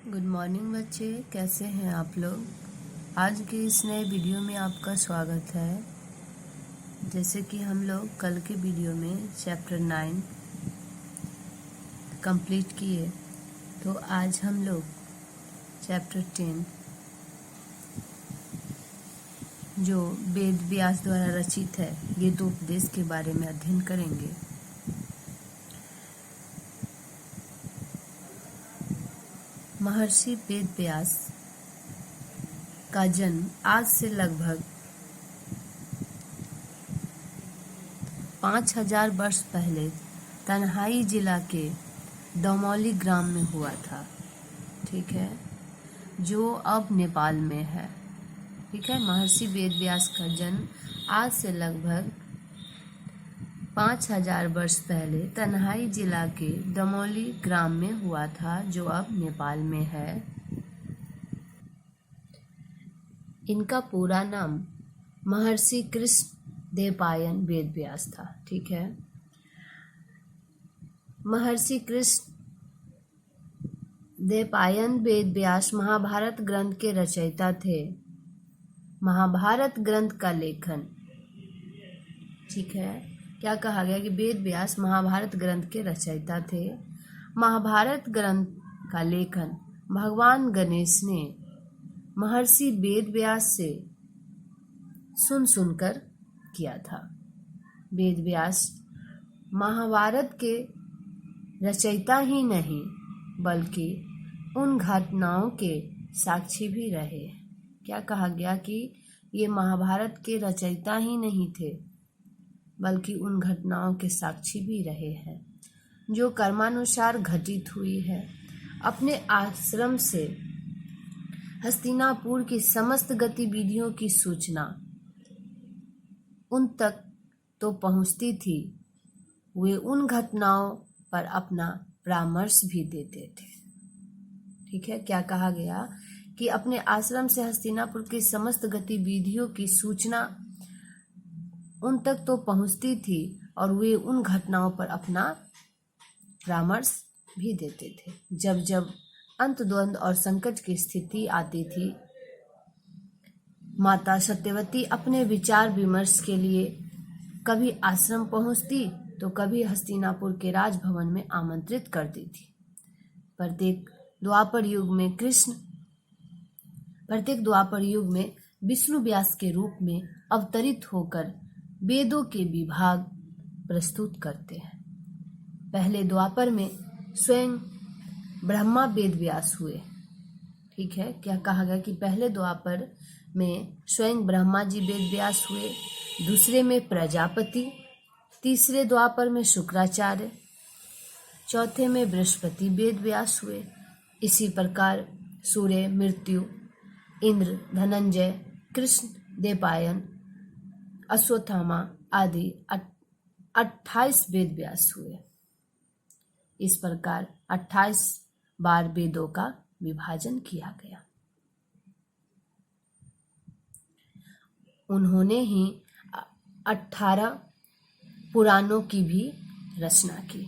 Good morning बच्चे, कैसे हैं आप लोग। आज के इस नए वीडियो में आपका स्वागत है। जैसे कि हम लोग कल के वीडियो में चैप्टर 9 कंप्लीट किए, तो आज हम लोग चैप्टर 10 जो वेद व्यास द्वारा रचित है गीतोपदेश के बारे में अध्ययन करेंगे। महर्षि वेद व्यास का जन्म आज से लगभग 5000 वर्ष पहले तन्हाई जिला के दमौली ग्राम में हुआ था। ठीक है, जो अब नेपाल में है। ठीक है, महर्षि वेद व्यास का जन्म आज से लगभग 5000 वर्ष पहले तन्हाई जिला के दमौली ग्राम में हुआ था, जो अब नेपाल में है। इनका पूरा नाम महर्षि कृष्ण देवपायन वेद व्यास था। ठीक है, महर्षि कृष्ण देवपायन वेद व्यास महाभारत ग्रंथ के रचयिता थे। महाभारत ग्रंथ का लेखन, ठीक है, क्या कहा गया कि वेद व्यास महाभारत ग्रंथ के रचयिता थे। महाभारत ग्रंथ का लेखन भगवान गणेश ने महर्षि वेद व्यास से सुनकर किया था। वेद व्यास महाभारत के रचयिता ही नहीं बल्कि उन घटनाओं के साक्षी भी रहे। क्या कहा गया कि ये महाभारत के रचयिता ही नहीं थे बल्कि उन घटनाओं के साक्षी भी रहे हैं जो कर्मानुसार घटित हुई है। अपने आश्रम से हस्तिनापुर की समस्त गतिविधियों की सूचना उन तक तो पहुंचती थी, वे उन घटनाओं पर अपना परामर्श भी देते थे। ठीक है, क्या कहा गया कि अपने आश्रम से हस्तिनापुर की समस्त गतिविधियों की सूचना उन तक तो पहुंचती थी और वे उन घटनाओं पर अपना परामर्श भी देते थे। जब जब अंतद्वंद और संकट की स्थिति आती थी, माता सत्यवती अपने विचार विमर्श के लिए कभी आश्रम पहुंचती तो कभी हस्तिनापुर के राजभवन में आमंत्रित करती थी। प्रत्येक द्वापर युग में विष्णु व्यास के रूप में अवतरित होकर वेदों के विभाग प्रस्तुत करते हैं। पहले द्वापर में स्वयं ब्रह्मा वेद व्यास हुए। ठीक है, क्या कहा गया कि पहले द्वापर में स्वयं ब्रह्मा जी वेद व्यास हुए, दूसरे में प्रजापति, तीसरे द्वापर में शुक्राचार्य, चौथे में बृहस्पति वेद व्यास हुए। इसी प्रकार सूर्य, मृत्यु, इंद्र, धनंजय, कृष्ण देवपायन, अश्वत्थामा आदि 28 वेद व्यास हुए। इस प्रकार 28 बार वेदों का विभाजन किया गया। उन्होंने ही 18 पुराणों की भी रचना की।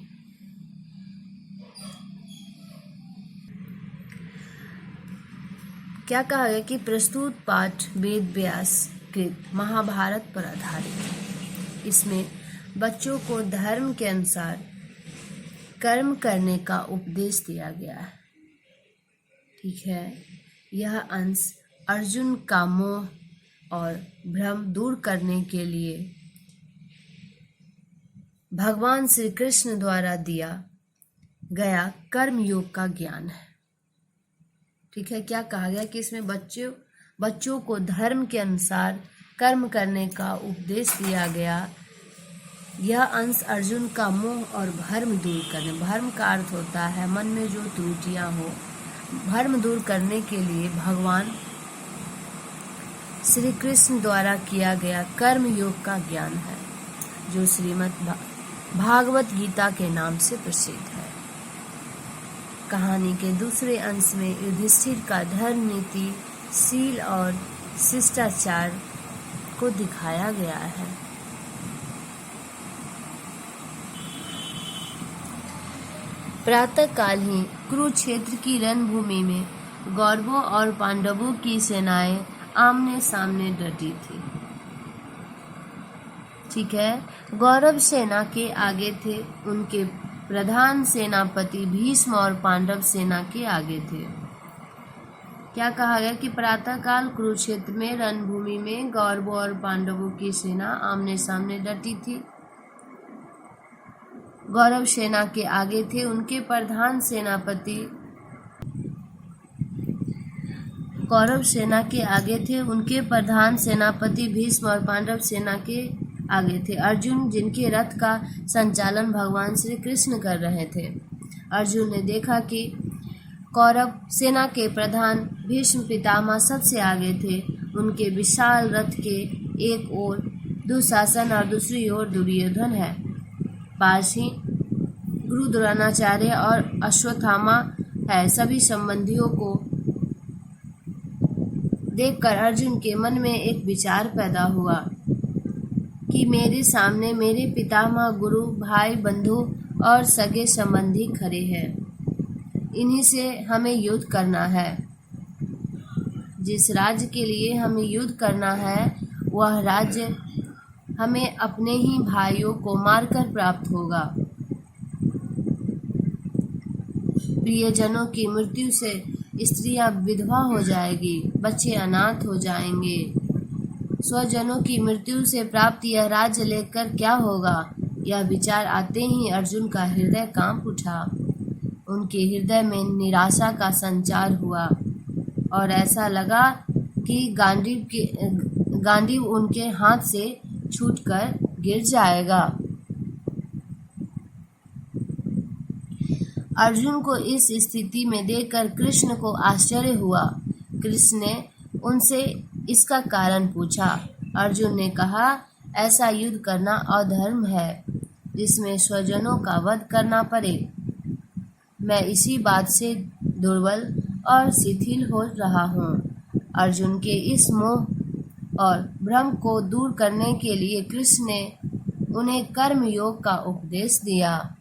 क्या कहा गया कि प्रस्तुत पाठ वेद व्यास कृत महाभारत पर आधारित है। इसमें बच्चों को धर्म के अनुसार कर्म करने का उपदेश दिया गया है। ठीक है, यह अंश अर्जुन का मोह और भ्रम दूर करने के लिए भगवान श्री कृष्ण द्वारा दिया गया कर्म योग का ज्ञान है। ठीक है, क्या कहा गया कि इसमें बच्चों को धर्म के अनुसार कर्म करने का उपदेश दिया गया। यह अंश अर्जुन का मोह और भ्रम दूर करने, भ्रम का अर्थ होता है मन में जो त्रुटियां हो, भ्रम दूर करने के लिए भगवान श्री कृष्ण द्वारा किया गया कर्म योग का ज्ञान है, जो श्रीमद् भागवत गीता के नाम से प्रसिद्ध है। कहानी के दूसरे अंश में युधिष्ठिर का धर्म नीति, शील और शिष्टाचार को दिखाया गया है। प्रातःकाल ही कुरुक्षेत्र की रणभूमि में कौरवों और पांडवों की सेनाएं आमने सामने डटी थी। ठीक है, कौरव सेना के आगे थे, उनके प्रधान सेनापति भीष्म और पांडव सेना के आगे थे। क्या कहा गया कि प्रातःकाल कुरुक्षेत्र में रणभूमि में कौरवों और पांडवों की सेना आमने सामने डटी थी। कौरव सेना के आगे थे, उनके प्रधान सेनापति कौरव सेना के आगे थे, उनके प्रधान सेनापति भीष्म और पांडव सेना के आगे थे। अर्जुन, जिनके रथ का संचालन भगवान श्री कृष्ण कर रहे थे। अर्जुन ने देखा कि कौरव सेना के प्रधान भीष्म पितामह सबसे आगे थे। उनके विशाल रथ के एक ओर दुशासन और दूसरी ओर दुर्योधन है। पास ही गुरु द्रोणाचार्य और अश्वत्थामा है। सभी संबंधियों को देखकर अर्जुन के मन में एक विचार पैदा हुआ कि मेरे सामने मेरे पितामह, गुरु, भाई, बंधु और सगे संबंधी खड़े हैं। इन्हीं से हमें युद्ध करना है। जिस राज्य के लिए हमें युद्ध करना है वह राज्य हमें अपने ही भाइयों को मारकर प्राप्त होगा। प्रियजनों की मृत्यु से स्त्रियां विधवा हो जाएगी, बच्चे अनाथ हो जाएंगे। स्वजनों की मृत्यु से प्राप्त यह राज्य लेकर क्या होगा? यह विचार आते ही अर्जुन का हृदय कांप उठा। उनके हृदय में निराशा का संचार हुआ और ऐसा लगा कि गांडीव उनके हाथ से छूटकर गिर जाएगा। अर्जुन को इस स्थिति में देखकर कृष्ण को आश्चर्य हुआ। कृष्ण ने उनसे इसका कारण पूछा। अर्जुन ने कहा, ऐसा युद्ध करना अधर्म है जिसमें स्वजनों का वध करना पड़े। मैं इसी बात से दुर्बल और शिथिल हो रहा हूँ। अर्जुन के इस मोह और भ्रम को दूर करने के लिए कृष्ण ने उन्हें कर्म योग का उपदेश दिया।